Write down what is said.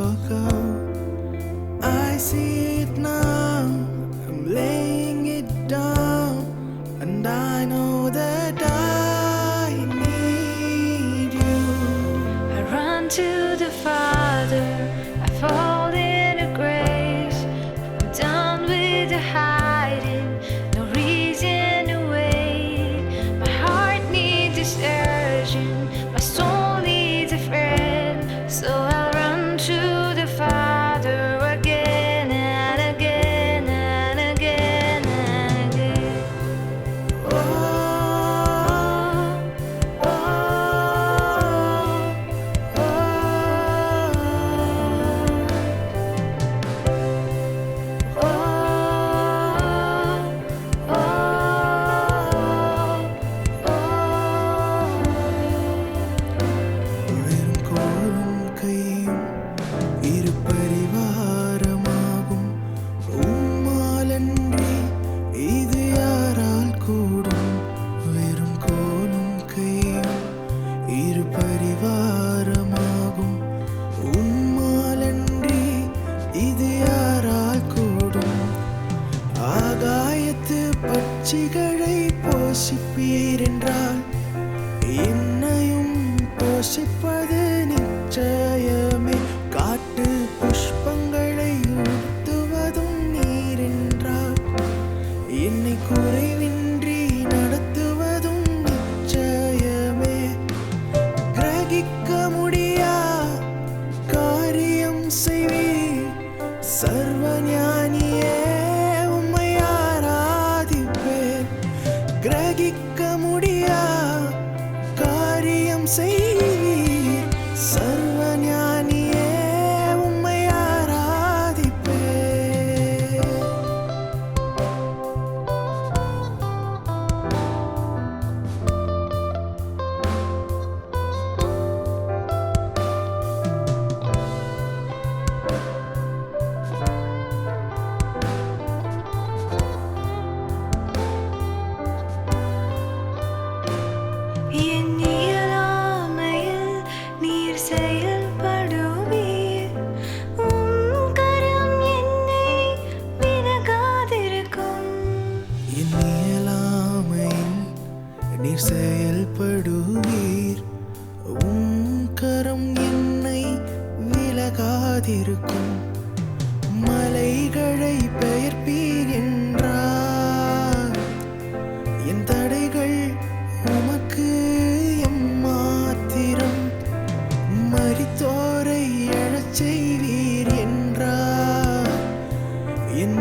ago. I see it now, I'm laying it down, and I know that I need you. I run to the Father, I fall into grace. I'm done with the hiding, no reason to wait. My heart needs is urgent, my soul needs a friend. So I'll run to the Father again and again and again and again. Oh, oh, வெறும் கோலும் கையும் இரு பரிவாரமாகும். உம்மாலன்றி இது யாரால் கூடும்? வெறும் கோலும் கையும் இரு பரிவாரமாகும். உம்மாலன்றி இது யாரால் கூடும்? ஆகாயத்து பட்சிகளை போஷிப்பீர் என்றால் என்னையும் போஷிப்பது நிச்சயமே. காட்டு புஷ்பங்களை உடுத்துவதும் நீர் என்றால் என்னை குறைவின்றி நடத்துவதும் நிச்சயமே. கிரகிக்க முடியா காரியம் செய்வீர் சர்வஞானியே, உம்மை ஆராதிப்பேன். கிரகிக்க முடியா காரியம் செய்வீர் சர்வஞானியே, உம்மை ஆராதிப்பேன். என் இயலாமையில் நீர் செயல்படுவீர், உம் கரம் என்னை விலகாதிருக்கும். என் இயலாமையில் நீர் செயல்படுவீர், உம் கரம் என்னை விலகாதிருக்கும். மலைகளை பெயர்ப்பீர் என்றார், என் தடைகள் உமக்கு எம்மாத்திரம். மரித்தோரை எழச் செய்வீர் என்றார், என்